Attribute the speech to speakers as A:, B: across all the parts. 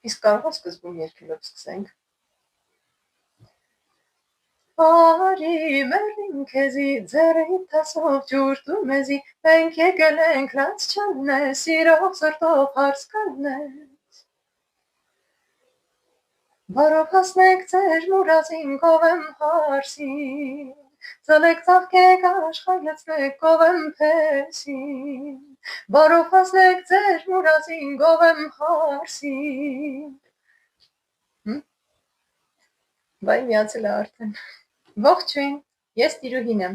A: Իսկ կարող ես սկզբում երգելով սկսենք։ Արի մերին քեզի ձեռիդ տասով ջուր դու մեզի մենք եկել ենք լաց չանես սիրով սրտով հարց կանես բարով հասնեք ձեր մուրազին կովեմ հարսին ծլեք ծաղկեք աշխայացնեք կովեմ փեսին բարով հասնեք ձեր մուրազին կովեմ հարսին Բայ միացել է արդեն Ողջույն, ես Տիրուհին եմ։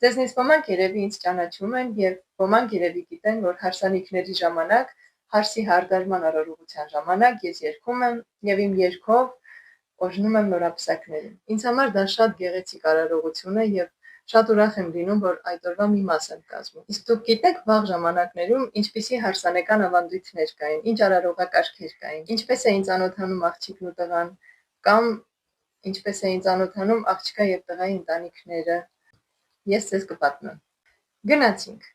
A: Ձեզնից ոմանք երևի ինձ ճանաչում են և ոմանք երևի գիտեն, որ հարսանիքների ժամանակ, հարսի հարդարման արարողության ժամանակ ես երգում եմ և իմ երգով օրհնում եմ նորապսակներին։ Ինձ համար դա շատ գեղեցիկ արարողություն է և շատ ուրախ եմ լինում, որ այդ օրվա մի մաս եմ կազմում։ Իսկ դուք գիտեք վաղ ժամանակներում ինչպիսի հարսանեկան ավանդույթներ կային, ինչ արարողակարգեր կային, ինչպես էին ծանոթանում աղջիկն ու տղան, կամ ինչպես էին ծանոթանում աղջկա և տղայի ընտանիքները, ես ձեզ կպատմեմ։ Գնացինք։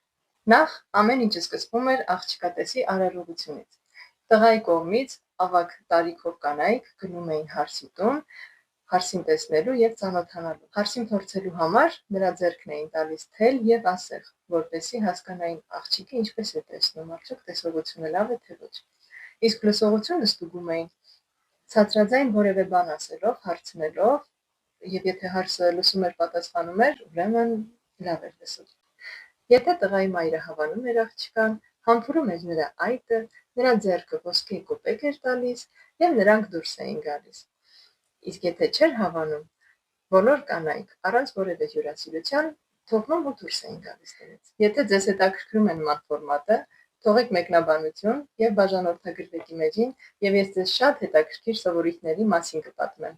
A: Նախ ամեն ինչը սկսվում էր աղջկա տեսի արարողությունից։ Տղայի կողմից ավագ տարիքով կանայք գնում էին հարսի տուն, հարսին տեսնելու և ծանոթանալու։ Հարսին փորձելու համար նրա ձեռքն էին տալիս թել և ասեղ, որպեսզի հասկանային աղջիկը ինչպես է տեսնում, արդյոք տեսողությունը լավ է թե ոչ։ Իսկ լսողությունը ստուգում էին ցածրաձայն որևէ բան ասելով, հարցնելով, և եթե հարցը լսում էր պատասխանում էր, ուրեմն լավ էր լսում։ Եթե տղայի մայրը հավանում էր աղջկան, համբուրում էր նրա այտը, նրա ձեռքը ոսկե կոպեկ էր տալիս և նրանք դուրս էին գալիս։ Իսկ եթե չէր հավանում, բոլոր կանայք առանց որևէ հյուրասիրության թողնում ու դուրս էին գալիս տներից։ Եթե ձեզ հետաքրքրում է նման ֆորմատը, թողեք մեկնաբանություն և բաժանորդագրվեք իմեջին, և ես ձեզ շատ հետաքրքիր սովորույթների մասին կպատմեմ։